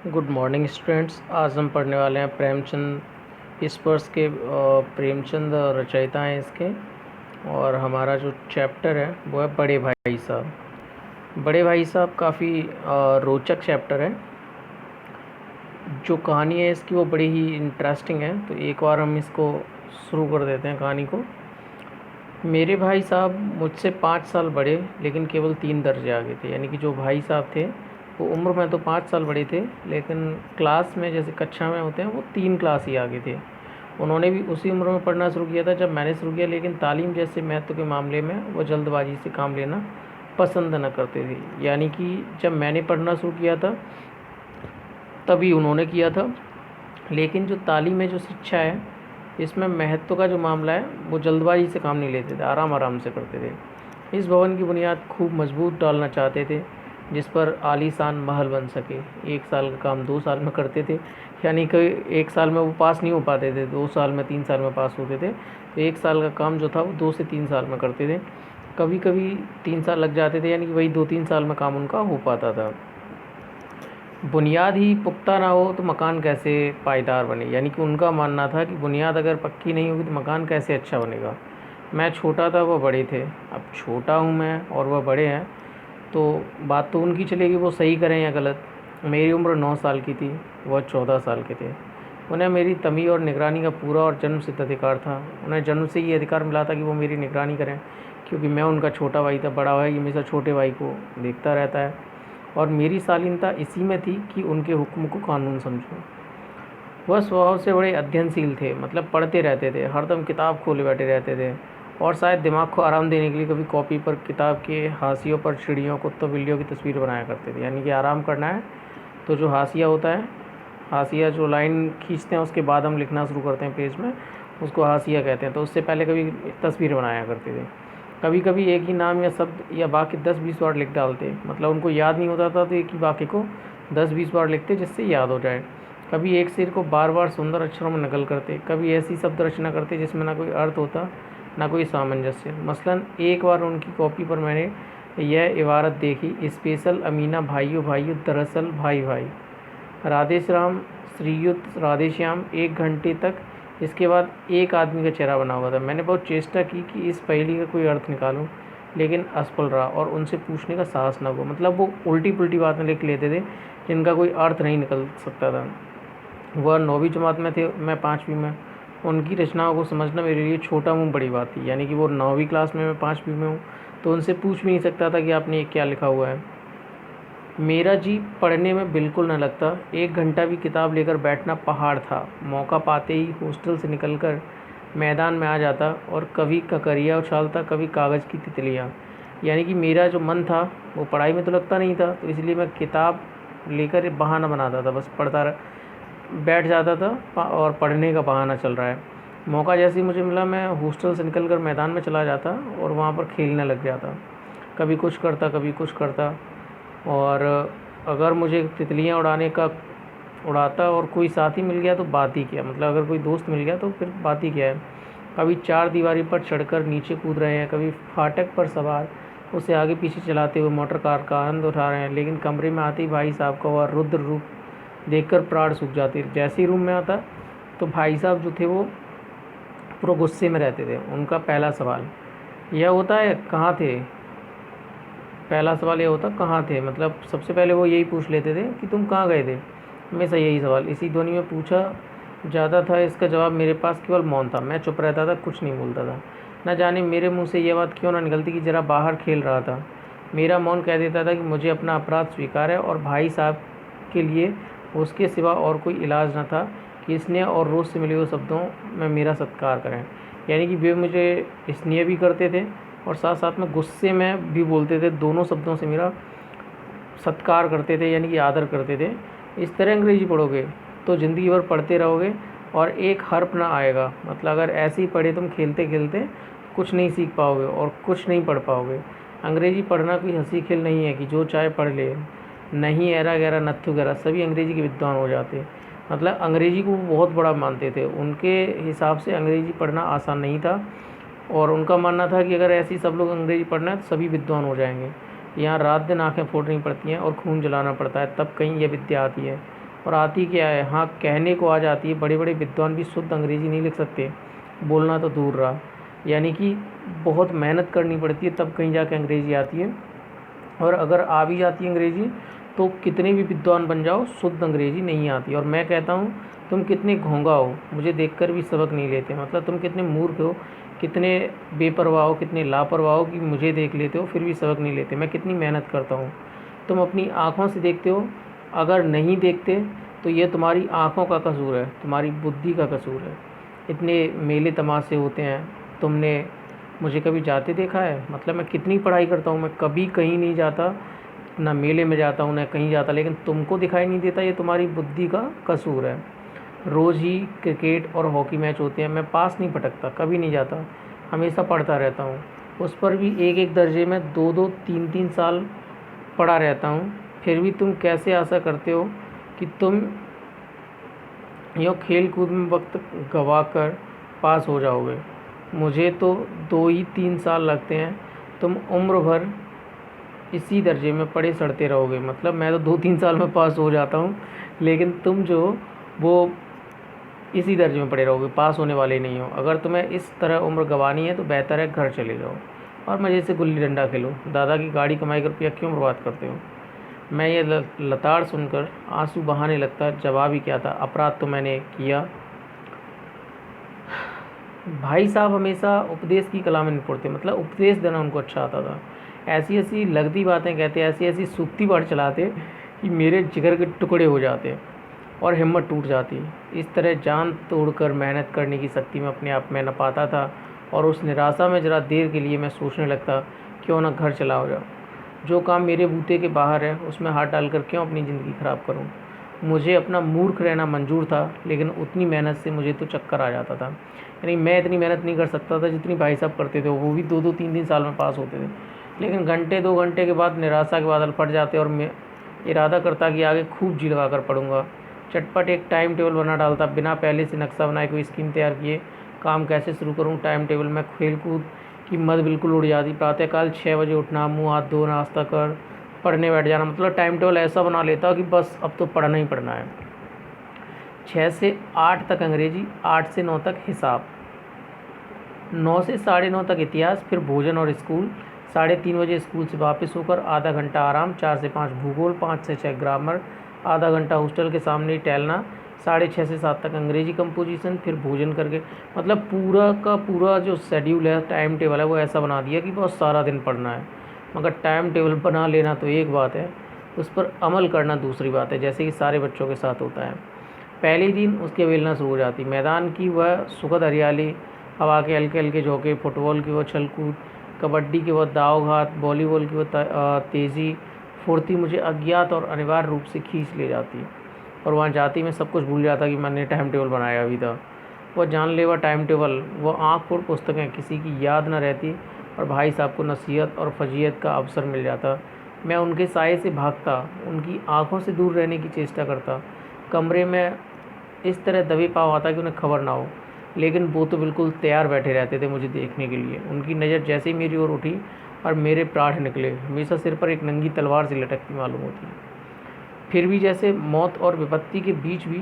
Good morning students. आज हम पढ़ने वाले हैं प्रेमचंद स्पर्श के प्रेमचंद रचयिता हैं इसके। और हमारा जो चैप्टर है वो है बड़े भाई साहब। बड़े भाई साहब काफ़ी रोचक चैप्टर है। जो कहानी है इसकी वो बड़ी ही इंटरेस्टिंग है। तो एक बार हम इसको शुरू कर देते हैं कहानी को। मेरे भाई साहब मुझसे 5 साल बड़े लेकिन केवल 3 दर्जे आगे थे। यानी कि जो भाई साहब थे वो उम्र में तो 5 साल बड़े थे, लेकिन क्लास में जैसे कक्षा में होते हैं वो 3 क्लास ही आगे थे। उन्होंने भी उसी उम्र में पढ़ना शुरू किया था जब मैंने शुरू किया, लेकिन तालीम जैसे महत्व के मामले में वो जल्दबाजी से काम लेना पसंद न करते थे। यानी कि जब मैंने पढ़ना शुरू किया था तभी उन्होंने किया था, लेकिन जो तालीम में जो शिक्षा है इसमें महत्व का जो मामला है वो जल्दबाजी से काम नहीं लेते थे, आराम आराम से करते थे। इस भवन की बुनियाद खूब मजबूत डालना चाहते थे जिस पर आलीशान महल बन सके। 1 साल का काम 2 साल में करते थे, यानी कि 1 साल में वो पास नहीं हो पाते थे, 2 साल में 3 साल में पास होते थे। तो 1 साल का काम जो था वो 2 से 3 साल में करते थे। कभी कभी 3 साल लग जाते थे, यानी कि वही 2-3 साल में काम उनका हो पाता था। बुनियाद ही पुख्ता ना हो तो मकान कैसे पायदार बने। यानी कि उनका मानना था कि बुनियाद अगर पक्की नहीं होगी तो मकान कैसे अच्छा बनेगा। मैं छोटा था, वह बड़े थे। अब छोटा हूँ मैं और वह बड़े हैं, तो बात तो उनकी चलेगी वो सही करें या गलत। मेरी उम्र 9 साल की थी, वह 14 साल के थे। उन्हें मेरी तमीज़ और निगरानी का पूरा और जन्म सिद्ध अधिकार था। उन्हें जन्म से ही अधिकार मिला था कि वो मेरी निगरानी करें, क्योंकि मैं उनका छोटा भाई था। बड़ा भाई हमेशा छोटे भाई को देखता रहता है, और मेरी शालीनता इसी में थी कि उनके हुक्म को कानून समझूं। वह स्वभाव से बड़े अध्ययनशील थे, मतलब पढ़ते रहते थे, हरदम किताब खोले बैठे रहते थे। और शायद दिमाग को आराम देने के लिए कभी कॉपी पर किताब के हाशियों पर चिड़ियों कुत्तों बिल्लियों की तस्वीर बनाया करते थे। यानी कि आराम करना है तो जो हाशिया होता है, हाशिया जो लाइन खींचते हैं उसके बाद हम लिखना शुरू करते हैं पेज में, उसको हाशिया कहते हैं। तो उससे पहले कभी तस्वीर बनाया करते थे। कभी कभी एक ही नाम या शब्द या वाक्य 10-20 बार लिख डालते, मतलब उनको याद नहीं होता था तो एक ही वाक्य को 10-20 बार लिखते जिससे याद हो जाए। कभी एक शेर को बार बार सुंदर अक्षरों में नकल करते, कभी ऐसी शब्द रचना करते जिसमें ना कोई अर्थ होता ना कोई सामंजस्य। मसलन एक बार उनकी कॉपी पर मैंने यह इबारत देखी, स्पेशल अमीना भाइयों भाइयों दरअसल भाई भाई, राधेश्याम श्रीयुत राधेश्याम 1 घंटे तक। इसके बाद एक आदमी का चेहरा बना हुआ था। मैंने बहुत चेष्टा की कि इस पहेली का कोई अर्थ निकालूं, लेकिन असफल रहा और उनसे पूछने का साहस न हुआ। मतलब वो उल्टी पुल्टी बातें लिख लेते थे जिनका कोई अर्थ नहीं निकल सकता था। वह 9वीं जमात में थे, मैं 5वीं में। उनकी रचनाओं को समझना मेरे लिए छोटा मुँह बड़ी बात थी। यानी कि वो 9वीं क्लास में, मैं 5वीं में हूँ, तो उनसे पूछ भी नहीं सकता था कि आपने ये क्या लिखा हुआ है। मेरा जी पढ़ने में बिल्कुल न लगता। 1 घंटा भी किताब लेकर बैठना पहाड़ था। मौका पाते ही हॉस्टल से निकलकर मैदान में आ जाता और कभी ककरिया उछालता, कभी कागज़ की तितलियाँ। यानी कि मेरा जो मन था वो पढ़ाई में तो लगता नहीं था, तो इसलिए मैं किताब लेकर बहाना बनाता था, बस पढ़ता बैठ जाता था और पढ़ने का बहाना चल रहा है। मौका जैसे ही मुझे मिला मैं हॉस्टल से निकलकर मैदान में चला जाता और वहाँ पर खेलने लग जाता। कभी कुछ करता कभी कुछ करता। और अगर मुझे तितलियाँ उड़ाता और कोई साथी मिल गया तो बात ही क्या, मतलब अगर कोई दोस्त मिल गया तो फिर बात ही क्या है। कभी चार दीवारी पर चढ़कर नीचे कूद रहे हैं, कभी फाटक पर सवार उसे आगे पीछे चलाते हुए मोटर कार का आनंद उठा रहे हैं। लेकिन कमरे में आते ही भाई साहब का वह रुद्र रूप देखकर प्राण सूख जाते। जैसे ही रूम में आता तो भाई साहब जो थे वो पूरा गुस्से में रहते थे। उनका पहला सवाल यह होता है कहाँ थे, पहला सवाल ये होता कहाँ थे, मतलब सबसे पहले वो यही पूछ लेते थे कि तुम कहाँ गए थे। हमेशा यही सवाल इसी ध्वनि में पूछा जाता था। इसका जवाब मेरे पास केवल मौन था। मैं चुप रहता था, कुछ नहीं बोलता था। न जाने मेरे मुंह से यह बात क्यों ना निकलती कि ज़रा बाहर खेल रहा था। मेरा मौन कह देता था कि मुझे अपना अपराध स्वीकार है, और भाई साहब के लिए उसके सिवा और कोई इलाज न था कि स्नेह और रोज़ से मिले हुए शब्दों में मेरा सत्कार करें। यानी कि वे मुझे स्नेह भी करते थे और साथ साथ में गुस्से में भी बोलते थे। दोनों शब्दों से मेरा सत्कार करते थे, यानी कि आदर करते थे। इस तरह अंग्रेजी पढ़ोगे तो ज़िंदगी भर पढ़ते रहोगे और एक हर्फ ना आएगा। मतलब अगर ऐसे ही पढ़े तुम खेलते खेलते कुछ नहीं सीख पाओगे और कुछ नहीं पढ़ पाओगे। अंग्रेजी पढ़ना कोई हंसी खेल नहीं है कि जो चाहे पढ़ ले। नहीं ऐरा गैरा नत्थु गैरा सभी अंग्रेजी के विद्वान हो जाते। मतलब अंग्रेजी को वो बहुत बड़ा मानते थे। उनके हिसाब से अंग्रेजी पढ़ना आसान नहीं था, और उनका मानना था कि अगर ऐसे ही सब लोग अंग्रेजी पढ़ना है तो सभी विद्वान हो जाएंगे। यहाँ रात दिन आंखें फोड़नी पड़ती हैं और खून जलाना पड़ता है, तब कहीं यह विद्या आती है। और आती क्या है, हाँ कहने को आ जाती है, बड़े बड़े विद्वान भी शुद्ध अंग्रेज़ी नहीं लिख सकते, बोलना तो दूर रहा। यानी कि बहुत मेहनत करनी पड़ती है तब कहीं जाके अंग्रेज़ी आती है। और अगर आ भी जाती है अंग्रेज़ी तो कितने भी विद्वान बन जाओ, शुद्ध अंग्रेज़ी नहीं आती। और मैं कहता हूँ तुम कितने घोंघा हो, मुझे देखकर भी सबक नहीं लेते, मतलब तुम कितने मूर्ख हो, कितने बेपरवाह हो, कितने लापरवाह हो कि मुझे देख लेते हो फिर भी सबक नहीं लेते। मैं कितनी मेहनत करता हूँ, तुम अपनी आँखों से देखते हो, अगर नहीं देखते तो ये तुम्हारी आँखों का कसूर है, तुम्हारी बुद्धि का कसूर है। इतने मेले तमाशे होते हैं, तुमने मुझे कभी जाते देखा है? मतलब मैं कितनी पढ़ाई करता हूँ, मैं कभी कहीं नहीं जाता, ना मेले में जाता हूँ ना कहीं जाता, लेकिन तुमको दिखाई नहीं देता, ये तुम्हारी बुद्धि का कसूर है। रोज़ ही क्रिकेट और हॉकी मैच होते हैं, मैं पास नहीं पटकता, कभी नहीं जाता, हमेशा पढ़ता रहता हूँ। उस पर भी एक एक दर्जे में 2-2 3-3 साल पढ़ा रहता हूँ। फिर भी तुम कैसे आशा करते हो कि तुम यूँ खेल कूद में वक्त गवा कर पास हो जाओगे? मुझे तो 2 ही 3 साल लगते हैं, तुम उम्र भर इसी दर्जे में पढ़े सड़ते रहोगे। मतलब मैं तो 2-3 साल में पास हो जाता हूँ, लेकिन तुम जो वो इसी दर्जे में पड़े रहोगे, पास होने वाले नहीं हो। अगर तुम्हें इस तरह उम्र गंवानी है तो बेहतर है घर चले जाओ और मज़े से गुल्ली डंडा खेलो। दादा की गाड़ी कमाई कर रुपया क्यों बर्बाद करते हो? मैं ये लताड़ सुनकर आंसू बहाने लगता। जवाब ही क्या था, अपराध तो मैंने किया। भाई साहब हमेशा उपदेश की कला में निपुण थे, मतलब उपदेश देना उनको अच्छा आता था। ऐसी ऐसी लगती बातें कहते, ऐसी ऐसी सूखती बात चलाते कि मेरे जिगर के टुकड़े हो जाते और हिम्मत टूट जाती। इस तरह जान तोड़कर मेहनत करने की शक्ति मैं अपने आप में न पाता था और उस निराशा में ज़रा देर के लिए मैं सोचने लगता, क्यों ना घर चला हो जाओ। जो काम मेरे बूते के बाहर है उसमें हाथ डालकर क्यों अपनी ज़िंदगी ख़राब करूं। मुझे अपना मूर्ख रहना मंजूर था, लेकिन उतनी मेहनत से मुझे तो चक्कर आ जाता था। यानी मैं इतनी मेहनत नहीं कर सकता था जितनी भाई साहब करते थे, वो भी 2-2 3-3 साल में पास होते थे। लेकिन घंटे 2 घंटे के बाद निराशा के बादल फट जाते और मैं इरादा करता कि आगे खूब जी लगा कर पढ़ूंगा। चटपट एक टाइम टेबल बना डालता, बिना पहले से नक्शा बनाए कोई स्कीम तैयार किए काम कैसे शुरू करूँ। टाइम टेबल में खेल कूद की मद बिल्कुल उड़ जाती। प्रातःकाल 6 बजे उठना, मुँह हाथ धो, नाश्ता कर पढ़ने बैठ जाना। मतलब टाइम टेबल ऐसा बना लेता कि बस अब तो पढ़ना ही पढ़ना है। 6 से 8 तक अंग्रेजी, 8 से 9 तक हिसाब, 9 से 9:30 तक इतिहास, फिर भोजन और स्कूल। 3:30 बजे स्कूल से वापस होकर आधा घंटा आराम, 4 से 5 भूगोल, 5 से 6 ग्रामर, आधा घंटा हॉस्टल के सामने ही टहलना, 6:30 से 7 तक अंग्रेजी कंपोजिशन, फिर भोजन करके। मतलब पूरा का पूरा जो शेड्यूल है, टाइम टेबल है, वो ऐसा बना दिया कि बहुत सारा दिन पढ़ना है। मगर टाइम टेबल बना लेना तो एक बात है, उस पर अमल करना दूसरी बात है, जैसे कि सारे बच्चों के साथ होता है। पहले ही दिन उसकी अवहेलना शुरू हो जाती। मैदान की वह सुखद हरियाली, हवा के हल्के हल्के झोंके, फुटबॉल की वह छल कूद, कबड्डी की वह दाव घात, वॉलीबॉल की वह तेज़ी फुर्ती मुझे अज्ञात और अनिवार्य रूप से खींच ले जाती। और वहाँ जाती मैं सब कुछ भूल जाता कि मैंने टाइम टेबल बनाया अभी था। वह जानलेवा टाइम टेबल, वह आँख फोड़ पुस्तकें, किसी की याद न रहती और भाई साहब को नसीहत और फजीहत का अवसर मिल जाता। मैं उनके साए से भागता, उनकी आँखों से दूर रहने की चेष्टा करता, कमरे में इस तरह दबे पाँव आता कि उन्हें खबर ना हो। लेकिन वो तो बिल्कुल तैयार बैठे रहते थे मुझे देखने के लिए। उनकी नज़र जैसे ही मेरी ओर उठी और मेरे प्राण निकले, हमेशा सिर पर एक नंगी तलवार से लटकती मालूम होती। फिर भी जैसे मौत और विपत्ति के बीच भी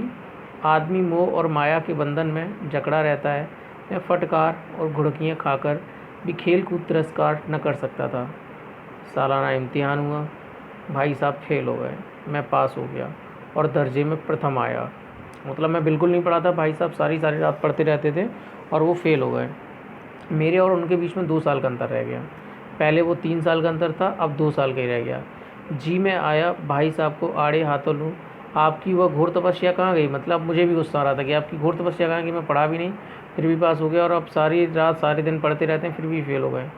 आदमी मोह और माया के बंधन में जकड़ा रहता है। मैं फटकार और घुड़कियाँ खाकर भी खेल कूद तिरस्कार न कर सकता था। सालाना इम्तिहान हुआ, भाई साहब फेल हो गए, मैं पास हो गया और दर्जे में प्रथम आया। मतलब मैं बिल्कुल नहीं पढ़ा था, भाई साहब सारी सारी रात पढ़ते रहते थे और वो फेल हो गए। मेरे और उनके बीच में 2 साल का अंतर रह गया। पहले वो 3 साल का अंतर था, अब 2 साल का ही रह गया। जी मैं आया भाई साहब को आड़े हाथों लूँ, आपकी वह घोर तपस्या कहाँ गई? मतलब मुझे भी गुस्सा आ रहा था कि आपकी घोर तपस्या कहाँ गई? मैं पढ़ा भी नहीं फिर भी पास हो गया, और अब सारी रात सारे दिन पढ़ते रहते हैं फिर भी फेल हो गए।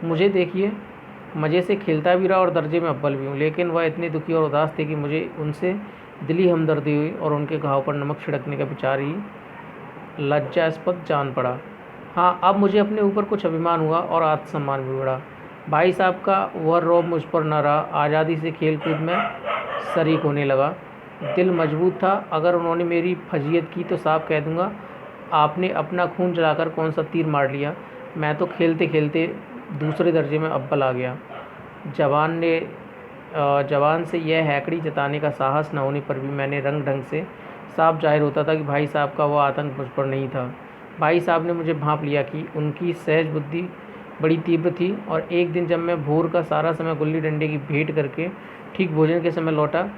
मुझे देखिए, मज़े से खेलता भी रहा और दर्जे में अव्वल भी हूँ, लेकिन वह इतने दुखी और उदास थे कि मुझे उनसे दिली हमदर्दी हुई और उनके घाव पर नमक छिड़कने का विचार ही लज्जास्पद जान पड़ा। हाँ, अब मुझे अपने ऊपर कुछ अभिमान हुआ और आत्मसम्मान भी बढ़ा। भाई साहब का वह रौब मुझ पर न रहा, आज़ादी से खेल कूद में शरीक होने लगा। दिल मजबूत था, अगर उन्होंने मेरी फजीयत की तो साफ कह दूंगा, आपने अपना खून जलाकर कौन सा तीर मार लिया। मैं तो खेलते खेलते दूसरे दर्जे में अव्वल आ गया। जवान ने जवान से यह हैकड़ी जताने का साहस न होने पर भी मैंने रंग ढंग से साफ जाहिर होता था कि भाई साहब का वो आतंक मुझ पर नहीं था। भाई साहब ने मुझे भांप लिया कि उनकी सहज बुद्धि बड़ी तीव्र थी। और एक दिन जब मैं भोर का सारा समय गुल्ली डंडे की भेंट करके ठीक भोजन के समय लौटा,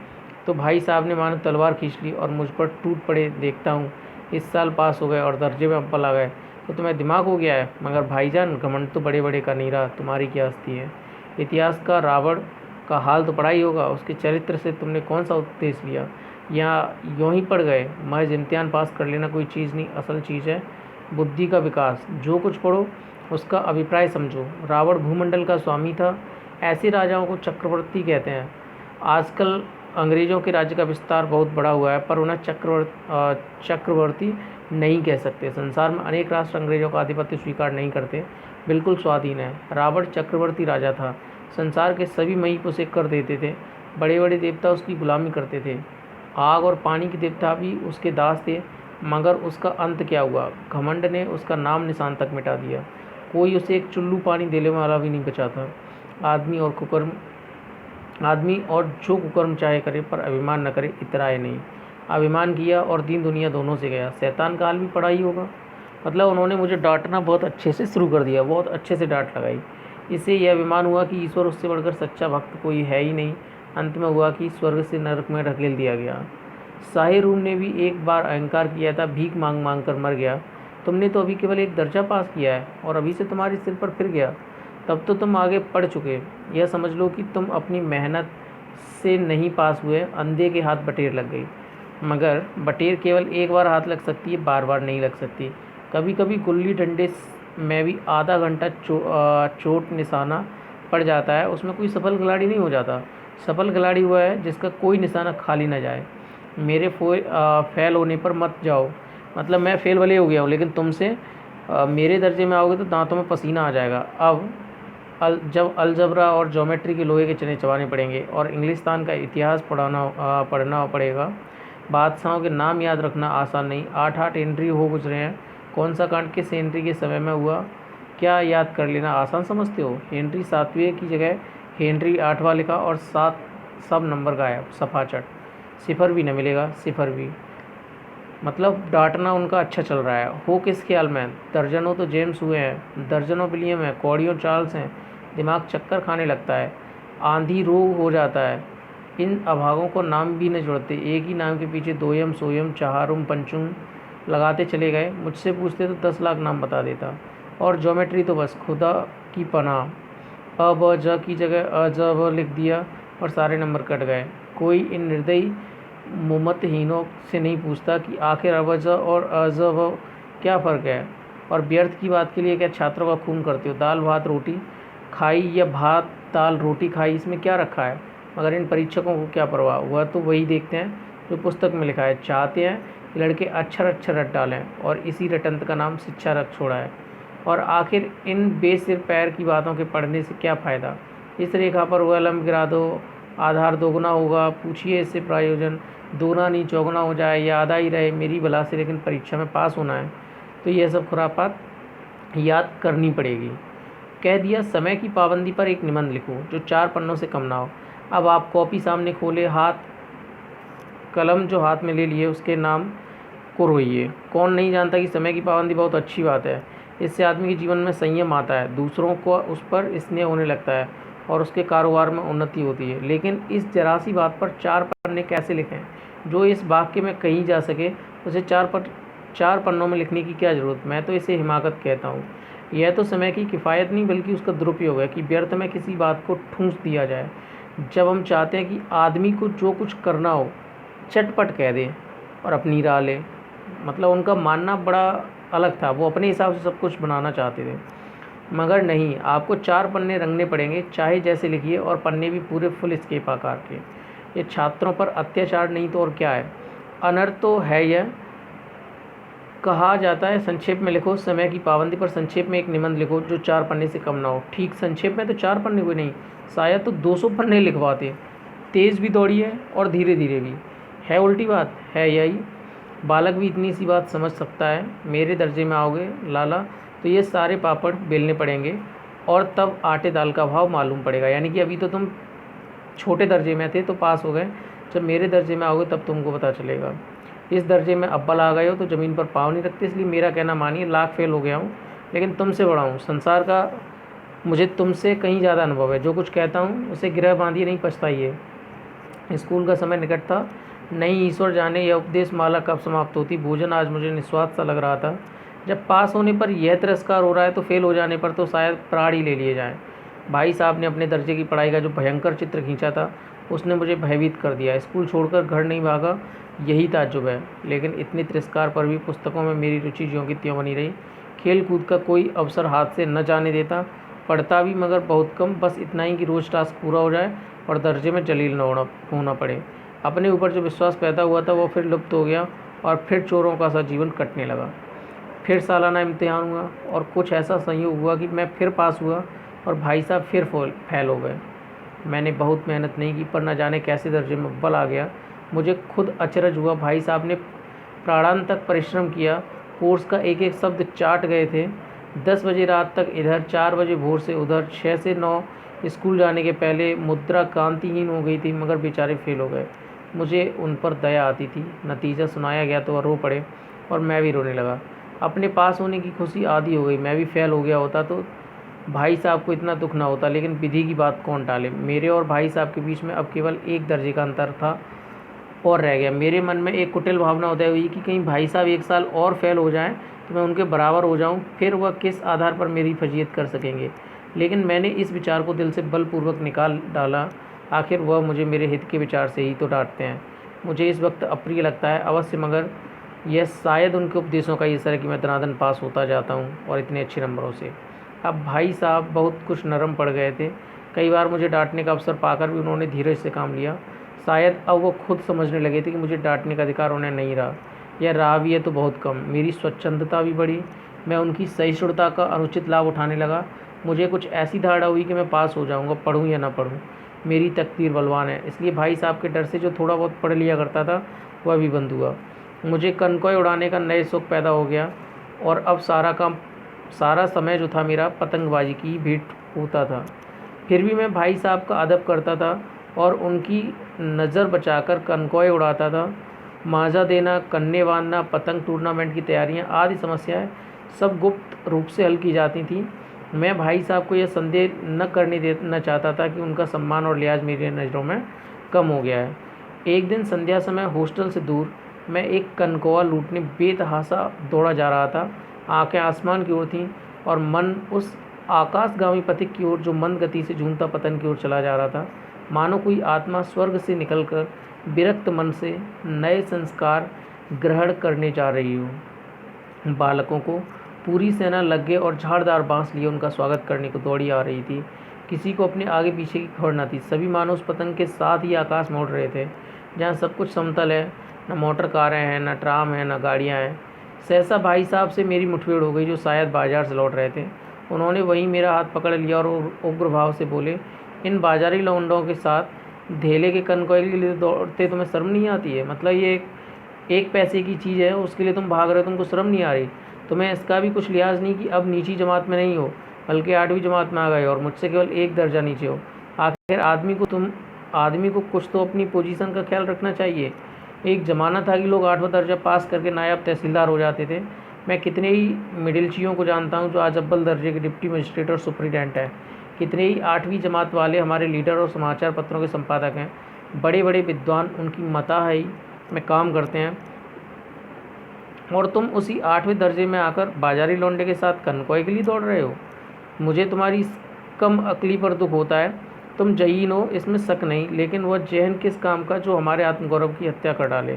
तो भाई साहब ने मानो तलवार खींच ली और मुझ पर टूट पड़े। देखता हूँ इस साल पास हो गए और दर्जे में अव्वल आ गए, तो तुम्हें दिमाग हो गया है। मगर भाईजान, घमंड तो बड़े बड़े का नहीं रहा, तुम्हारी क्या हस्ती है। इतिहास का रावण का हाल तो पढ़ा ही होगा, उसके चरित्र से तुमने कौन सा उपदेश लिया, या यूँ ही पढ़ गए। महज इम्तिहान पास कर लेना कोई चीज़ नहीं, असल चीज़ है बुद्धि का विकास। जो कुछ पढ़ो उसका अभिप्राय समझो। रावण भूमंडल का स्वामी था। ऐसे राजाओं को चक्रवर्ती कहते हैं। आजकल अंग्रेज़ों के राज्य का विस्तार बहुत बड़ा हुआ है, पर उन्हें चक्रवर्ती नहीं कह सकते। संसार में अनेक राष्ट्र अंग्रेज़ों का आधिपत्य स्वीकार नहीं करते, बिल्कुल स्वाधीन है। रावण चक्रवर्ती राजा था। संसार के सभी महीप उसे कर देते थे। बड़े बड़े देवता उसकी गुलामी करते थे। आग और पानी के देवता भी उसके दास थे। मगर उसका अंत क्या हुआ? घमंड ने उसका नाम निशान तक मिटा दिया। कोई उसे एक चुल्लू पानी देने वाला भी नहीं बचा था। आदमी और जो कुकर्म चाहे करे, पर अभिमान न करे, इतराए नहीं। अभिमान किया और दीन दुनिया दोनों से गया। शैतान का हाल भी पड़ा ही होगा। मतलब उन्होंने मुझे डांटना बहुत अच्छे से शुरू कर दिया, बहुत अच्छे से डांट लगाई। इससे यह अभिमान हुआ कि ईश्वर उससे बढ़कर सच्चा भक्त कोई है ही नहीं। अंत में हुआ कि स्वर्ग से नरक में ढकेल दिया गया। शाही रूम ने भी एक बार अहंकार किया था, भीख मांग मांग कर मर गया। तुमने तो अभी केवल एक दर्जा पास किया है और अभी से तुम्हारे सिर पर फिर गया। तब तो तुम आगे पढ़ चुके। यह समझ लो कि तुम अपनी मेहनत से नहीं पास हुए, अंधे के हाथ बटेर लग गई। मगर बटेर केवल एक बार हाथ लग सकती है, बार बार नहीं लग सकती। कभी कभी गुल्ली डंडे में भी आधा घंटा चोट निशाना पड़ जाता है, उसमें कोई सफल खिलाड़ी नहीं हो जाता। सफल खिलाड़ी हुआ है जिसका कोई निशाना खाली न जाए। मेरे फेल होने पर मत जाओ। मतलब मैं फेल भले हो गया हूँ, लेकिन तुमसे मेरे दर्जे में आओगे तो दांतों में पसीना आ जाएगा। अब जब अलजबरा और ज्योमेट्री के लोहे के चने चबाने पड़ेंगे और इंग्लिस्तान का इतिहास पढ़ना पड़ेगा। बादशाहों के नाम याद रखना आसान नहीं। 8-8 हेनरी हो गुजरे हैं। कौन सा कांड किस हेनरी के समय में हुआ, क्या याद कर लेना आसान समझते हो? हेनरी 7वें की जगह हेनरी 8वां लिखा और 7 सब नंबर गायब, सफाचट। सिफर भी न मिलेगा, सिफर भी। मतलब डांटना उनका अच्छा चल रहा है। हो किस ख्याल में? दर्जनों तो जेम्स हुए हैं, दर्जनों विलियम हैं, कौड़ियों चार्ल्स हैं। दिमाग चक्कर खाने लगता है, आंधी रोग हो जाता है। इन अभागों को नाम भी न जुड़ते। एक ही नाम के पीछे दोयम सोयम चहारुम पंचुम लगाते चले गए। मुझसे पूछते तो 10 लाख नाम बता देता। और ज्योमेट्री तो बस खुदा की पनाह। अ ब ज की जगह अ ज ब लिख दिया और सारे नंबर कट गए। कोई इन निर्दयी मुमतहीनों से नहीं पूछता कि आखिर अवज और अज व क्या फ़र्क है। और व्यर्थ की बात के लिए क्या छात्रों का खून करते हो? दाल भात रोटी खाई या भात दाल रोटी खाई, इसमें क्या रखा है? मगर इन परीक्षकों को क्या परवाह, वह तो वही देखते हैं जो पुस्तक में लिखा है। चाहते हैं कि लड़के अक्षर अक्षर रट डालें, और इसी रटंत का नाम शिक्षा रख छोड़ा है। और आखिर इन बेसिर पैर की बातों के पढ़ने से क्या फ़ायदा? इस रेखा पर वह लंब गिरा दो, आधार दोगुना होगा। पूछिए इससे प्रयोजन? दोगुना नहीं चौगुना हो जाए या आधा ही रहे, मेरी भला से, लेकिन परीक्षा में पास होना है तो यह सब खुरापात याद करनी पड़ेगी। कह दिया समय की पाबंदी पर एक निबंध लिखो जो 4 पन्नों से कम ना हो। अब आप कॉपी सामने खोले, हाथ कलम जो हाथ में ले लिए उसके नाम को रोइए। कौन नहीं जानता कि समय की पाबंदी बहुत अच्छी बात है। इससे आदमी के जीवन में संयम आता है, दूसरों को उस पर स्नेह होने लगता है और उसके कारोबार में उन्नति होती है। लेकिन इस जरा सी बात पर 4 पन्ने कैसे लिखें? जो इस वाक्य में कहीं जा सके उसे 4 पन्नों में लिखने की क्या ज़रूरत? मैं तो इसे हिमाकत कहता हूँ। यह तो समय की किफ़ायत नहीं बल्कि उसका दुरुपयोग है कि व्यर्थ में किसी बात को ठूंस दिया जाए। जब हम चाहते हैं कि आदमी को जो कुछ करना हो चटपट कह दे और अपनी राह ले। मतलब उनका मानना बड़ा अलग था, वो अपने हिसाब से सब कुछ बनाना चाहते थे। मगर नहीं, आपको 4 पन्ने रंगने पड़ेंगे, चाहे जैसे लिखिए, और पन्ने भी पूरे फुल स्केप आकार के। ये छात्रों पर अत्याचार नहीं तो और क्या है? अनर्थ तो है। यह कहा जाता है संक्षेप में लिखो। समय की पाबंदी पर संक्षेप में एक निबंध लिखो जो 4 पन्ने से कम ना हो। ठीक, संक्षेप में तो 4 पन्ने हुए नहीं, शायद तो 200 पन्ने लिखवाते। तेज़ भी दौड़िए और धीरे धीरे भी। है उल्टी बात, है यही। बालक भी इतनी सी बात समझ सकता है। मेरे दर्जे में आओगे लाला तो ये सारे पापड़ बेलने पड़ेंगे और तब आटे दाल का भाव मालूम पड़ेगा। यानी कि अभी तो तुम छोटे दर्जे में थे तो पास हो गए, जब मेरे दर्जे में आओगे तब तुमको पता चलेगा। इस दर्जे में अव्वल आ गए हो तो ज़मीन पर पाँव नहीं रखते, इसलिए मेरा कहना मानिए, लाख फेल हो गया हूँ लेकिन तुमसे बड़ा हूँ। संसार का मुझे तुमसे कहीं ज़्यादा अनुभव है। जो कुछ कहता हूँ उसे गिरह बांधिए, नहीं पछताइए। स्कूल का समय निकट था, नहीं ईश्वर जाने यह उपदेश माला कब समाप्त होती। भोजन आज मुझे निस्वाद सा लग रहा था। जब पास होने पर यह तिरस्कार हो रहा है तो फेल हो जाने पर तो शायद प्राण ही ले लिए जाए। भाई साहब ने अपने दर्जे की पढ़ाई का जो भयंकर चित्र खींचा था उसने मुझे भयभीत कर दिया। स्कूल छोड़कर घर नहीं भागा, यही ताज्जुब है। लेकिन इतने तिरस्कार पर भी पुस्तकों में मेरी रुचि ज्यों की त्यों बनी रही। खेल कूद का कोई अवसर हाथ से न जाने देता, पढ़ता भी मगर बहुत कम, बस इतना ही कि रोज़ टास्क पूरा हो जाए और दर्जे में जलील न होना पड़े। अपने ऊपर जो विश्वास पैदा हुआ था वो फिर लुप्त हो गया और फिर चोरों का सा जीवन कटने लगा। फिर सालाना इम्तिहान हुआ और कुछ ऐसा संयोग हुआ कि मैं फिर पास हुआ और भाई साहब फिर फेल हो गए। मैंने बहुत मेहनत नहीं की पर न जाने कैसे दर्जे में अव्वल आ गया। मुझे खुद अचरज हुआ। भाई साहब ने प्राणांत तक परिश्रम किया, कोर्स का एक एक शब्द चाट गए थे। 10 बजे रात तक इधर, 4 बजे भोर से उधर, 6 से 9 स्कूल जाने के पहले मुद्रा कांतिहीन हो गई थी, मगर बेचारे फेल हो गए। मुझे उन पर दया आती थी। नतीजा सुनाया गया तो रो पड़े और मैं भी रोने लगा। अपने पास होने की खुशी आधी हो गई। मैं भी फेल हो गया होता तो भाई साहब को इतना दुख ना होता, लेकिन विधि की बात कौन टाले। मेरे और भाई साहब के बीच में अब केवल एक दर्जे का अंतर था और रह गया। मेरे मन में एक कुटिल भावना उदय हुई कि कहीं भाई साहब एक साल और फेल हो जाएं तो मैं उनके बराबर हो जाऊं, फिर वह किस आधार पर मेरी फजीयत कर सकेंगे। लेकिन मैंने इस विचार को दिल से बलपूर्वक निकाल डाला। आखिर वह मुझे मेरे हित के विचार से ही तो डांटते हैं। मुझे इस वक्त अप्रिय लगता है अवश्य, मगर यह शायद उनके उपदेशों का ही असर है कि मैं दनादन पास होता जाता हूँ और इतने अच्छे नंबरों से। अब भाई साहब बहुत कुछ नरम पड़ गए थे। कई बार मुझे डांटने का अवसर पाकर भी उन्होंने धीरज से काम लिया। शायद अब वो खुद समझने लगे थे कि मुझे डांटने का अधिकार उन्हें नहीं रहा, या रहा भी है तो बहुत कम। मेरी स्वच्छंदता भी बढ़ी। मैं उनकी सहिष्णुता का अनुचित लाभ उठाने लगा। मुझे कुछ ऐसी धारणा हुई कि मैं पास हो जाऊंगा, पढ़ूं या ना पढ़ूं, मेरी तकदीर बलवान है। इसलिए भाई साहब के डर से जो थोड़ा बहुत पढ़ लिया करता था वह भी बंद हुआ। मुझे कनकौए उड़ाने का नए शौक पैदा हो गया और अब सारा समय जो था मेरा पतंगबाजी की भेंट होता था। फिर भी मैं भाई साहब का अदब करता था और उनकी नज़र बचाकर कनकौए उड़ाता था। माजा देना, कन्ने बांधना, पतंग टूर्नामेंट की तैयारियां आदि समस्याएं सब गुप्त रूप से हल की जाती थीं। मैं भाई साहब को यह संदेह न करने देना चाहता था कि उनका सम्मान और लिहाज मेरी नज़रों में कम हो गया है। एक दिन संध्या समय हॉस्टल से दूर मैं एक कनकौआ लूटने बेतहाशा दौड़ा जा रहा था। आंखें आसमान की ओर थीं और मन उस आकाशगामी पथिक की ओर जो मंद गति से झूमता पतन की ओर चला जा रहा था। मानो कोई आत्मा स्वर्ग से निकलकर विरक्त मन से नए संस्कार ग्रहण करने जा रही हो। बालकों को पूरी सेना लग गए और झाड़दार बांस लिए उनका स्वागत करने को दौड़ी आ रही थी। किसी को अपने आगे पीछे की खबर न थी। सभी मानो उस पतंग के साथ ही आकाश मोड़ रहे थे जहाँ सब कुछ समतल है, न मोटर कारें हैं, न ट्राम है, न गाड़ियाँ हैं। सहसा भाई साहब से मेरी मुठभेड़ हो गई, जो शायद बाजार से लौट रहे थे। उन्होंने वहीं मेरा हाथ पकड़ लिया और उग्र भाव से बोले, इन बाजारी लौंडों के साथ धेले के कनकौए के लिए दौड़ते तुम्हें शर्म नहीं आती है? मतलब ये एक पैसे की चीज़ है, उसके लिए तुम भाग रहे हो, तुमको शर्म नहीं आ रही? तुम्हें इसका भी कुछ लिहाज नहीं कि अब नीची जमात में नहीं हो बल्कि 8वीं जमात में आ गए और मुझसे केवल एक दर्जा नीचे हो। आखिर आदमी को कुछ तो अपनी पोजीशन का ख्याल रखना चाहिए। एक ज़माना था कि लोग 8वां दर्जा पास करके नायब तहसीलदार हो जाते थे। मैं कितने ही मिडिलचियों को जानता हूँ जो आज अव्वल दर्जे के डिप्टी मजिस्ट्रेट और सुप्रिटेंडेंट हैं। कितने ही 8वीं जमात वाले हमारे लीडर और समाचार पत्रों के संपादक हैं। बड़े बड़े विद्वान उनकी मताही में काम करते हैं और तुम उसी 8वें दर्जे में आकर बाजारी लौंडे के साथ कनकौए के लिए दौड़ रहे हो। मुझे तुम्हारी कम अकली पर दुख होता है। तुम जहीन हो, इसमें शक नहीं, लेकिन वह जहन किस काम का जो हमारे आत्मगौरव की हत्या कर डाले।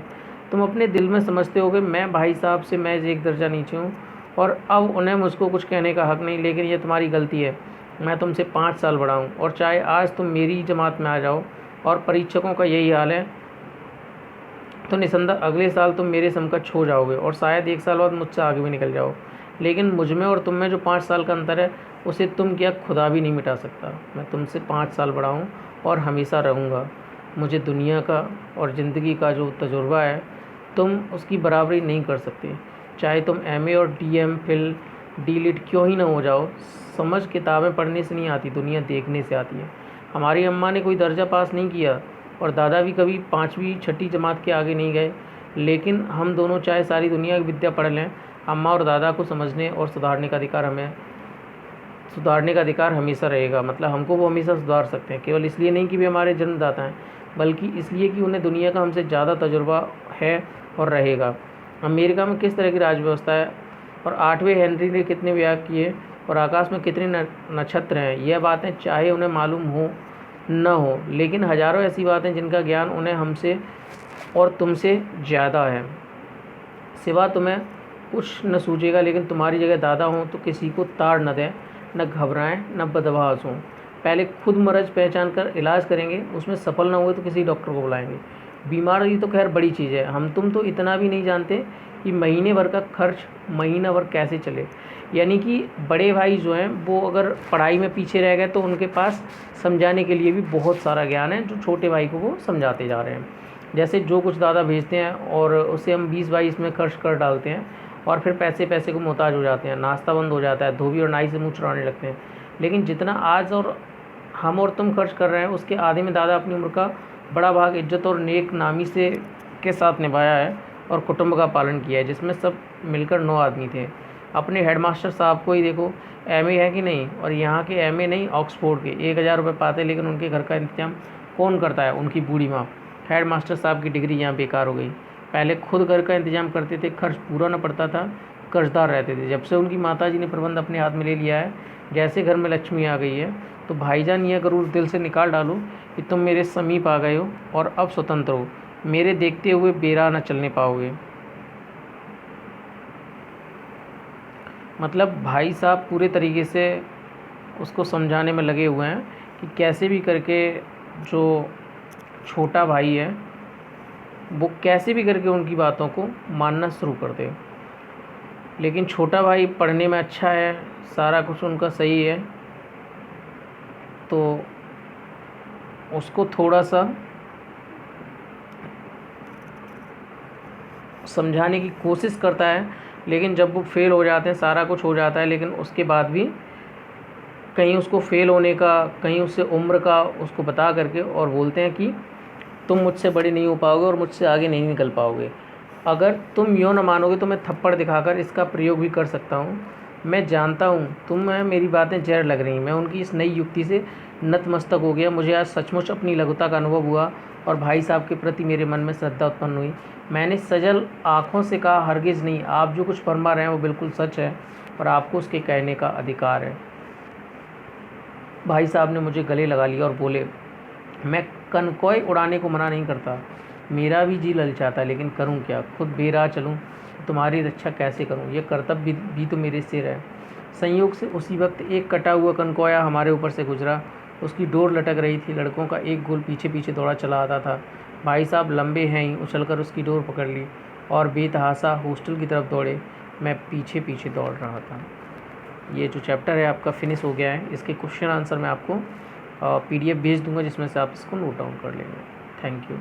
तुम अपने दिल में समझते हो कि मैं भाई साहब से महज एक दर्जा नीचे हूँ और अब उन्हें मुझको कुछ कहने का हक नहीं, लेकिन यह तुम्हारी गलती है। मैं तुमसे 5 साल बड़ा हूँ और चाहे आज तुम मेरी जमात में आ जाओ और परीक्षकों का यही हाल है तो निसंदेह अगले साल तुम मेरे समकक्ष हो जाओगे और शायद 1 साल बाद मुझसे आगे भी निकल जाओ। लेकिन मुझ में और तुम में जो 5 साल का अंतर है उसे तुम क्या खुदा भी नहीं मिटा सकता। मैं तुमसे 5 साल बड़ा हूँ और हमेशा रहूँगा। मुझे दुनिया का और ज़िंदगी का जो तजुर्बा है तुम उसकी बराबरी नहीं कर सकते। चाहे तुम MA और DM फिल D.Litt क्यों ही ना हो जाओ। समझ किताबें पढ़ने से नहीं आती, दुनिया देखने से आती है। हमारी अम्मा ने कोई दर्जा पास नहीं किया और दादा भी कभी 5वीं 6ठी जमात के आगे नहीं गए, लेकिन हम दोनों चाहे सारी दुनिया की विद्या पढ़ लें, अम्मा और दादा को समझने और सुधारने का अधिकार हमेशा रहेगा। मतलब हमको वो हमेशा सुधार सकते हैं, केवल इसलिए नहीं कि वे हमारे जन्मदाता हैं, बल्कि इसलिए कि उन्हें दुनिया का हमसे ज़्यादा तजुर्बा है और रहेगा। अमेरिका में किस तरह की राज व्यवस्था है और 8वें हेनरी ने कितने विवाह किए और आकाश में कितने नक्षत्र हैं, यह बातें चाहे उन्हें मालूम हो न हो, लेकिन हजारों ऐसी बातें जिनका ज्ञान उन्हें हमसे और तुमसे ज़्यादा है। सिवा तुम्हें कुछ न सूझेगा, लेकिन तुम्हारी जगह दादा हों तो किसी को ताड़ न दें, न घबराएं, न बदहवास हों। पहले खुद मर्ज पहचान कर इलाज करेंगे, उसमें सफल ना हुए तो किसी डॉक्टर को बुलाएंगे। बीमारी तो खैर बड़ी चीज़ है, हम तुम तो इतना भी नहीं जानते कि महीने भर का खर्च महीना भर कैसे चले। यानी कि बड़े भाई जो हैं वो अगर पढ़ाई में पीछे रह गए तो उनके पास समझाने के लिए भी बहुत सारा ज्ञान है, जो छोटे भाई को वो समझाते जा रहे हैं। जैसे जो कुछ दादा भेजते हैं और उसे हम 20-22 में खर्च कर डालते हैं और फिर पैसे पैसे को मोहताज हो जाते हैं, नाश्ता बंद हो जाता है, धोबी और नाई से मुँह चुराने लगते हैं। लेकिन जितना आज और हम और तुम खर्च कर रहे हैं, उसके आधे में दादा अपनी उम्र का बड़ा भाग इज्जत और नेक नामी से के साथ निभाया है और कुटुंब का पालन किया है, जिसमें सब मिलकर 9 आदमी थे। अपने हेडमास्टर साहब को ही देखो, एमए है कि नहीं, और यहाँ के एमए नहीं ऑक्सफोर्ड के 1000 रुपये पाते, लेकिन उनके घर का इंतजाम कौन करता है? उनकी बूढ़ी माँ। हेडमास्टर साहब की डिग्री यहाँ बेकार हो गई। पहले खुद घर का इंतजाम करते थे, खर्च पूरा न पड़ता था, कर्जदार रहते थे। जब से उनकी माताजी ने प्रबंध अपने हाथ में ले लिया है, जैसे घर में लक्ष्मी आ गई है, तो भाईजान यह गरूर दिल से निकाल डालो कि तुम मेरे समीप आ गए हो और अब स्वतंत्र हो, मेरे देखते हुए बेरा न चलने पाओगे। मतलब भाई साहब पूरे तरीके से उसको समझाने में लगे हुए हैं कि कैसे भी करके जो छोटा भाई है वो कैसे भी करके उनकी बातों को मानना शुरू कर दे। लेकिन छोटा भाई पढ़ने में अच्छा है, सारा कुछ उनका सही है, तो उसको थोड़ा सा समझाने की कोशिश करता है, लेकिन जब वो फेल हो जाते हैं, सारा कुछ हो जाता है, लेकिन उसके बाद भी कहीं उसको फेल होने का, कहीं उससे उम्र का उसको बता करके और बोलते हैं कि तुम मुझसे बड़े नहीं हो पाओगे और मुझसे आगे नहीं निकल पाओगे। अगर तुम यूँ न मानोगे तो मैं थप्पड़ दिखाकर इसका प्रयोग भी कर सकता हूँ। मैं जानता हूँ तुम्हें मेरी बातें जहर लग रही। मैं उनकी इस नई युक्ति से नतमस्तक हो गया। मुझे आज सचमुच अपनी लघुता का अनुभव हुआ और भाई साहब के प्रति मेरे मन में श्रद्धा उत्पन्न हुई। मैंने सजल आँखों से कहा, हरगिज़ नहीं, आप जो कुछ फरमा रहे हैं वो बिल्कुल सच है और आपको उसके कहने का अधिकार है। भाई साहब ने मुझे गले लगा लिया और बोले, मैं कनकौए उड़ाने को मना नहीं करता, मेरा भी जी ललचाता है, लेकिन करूं क्या? खुद बेराह चलूं तो तुम्हारी रक्षा कैसे करूं? यह कर्तव्य भी तो मेरे सिर है। संयोग से उसी वक्त एक कटा हुआ कनकौया हमारे ऊपर से गुजरा। उसकी डोर लटक रही थी। लड़कों का एक गोल पीछे पीछे दौड़ा चला आता था। भाई साहब लंबे हैं ही उछलकर उसकी डोर पकड़ ली और बेतहासा हॉस्टल की तरफ दौड़े। मैं पीछे पीछे दौड़ रहा था। ये जो चैप्टर है आपका फिनिश हो गया है। इसके क्वेश्चन आंसर मैं आपको PDF भेज दूंगा, जिसमें से आप इसको नोट डाउन कर लेंगे। Thank you.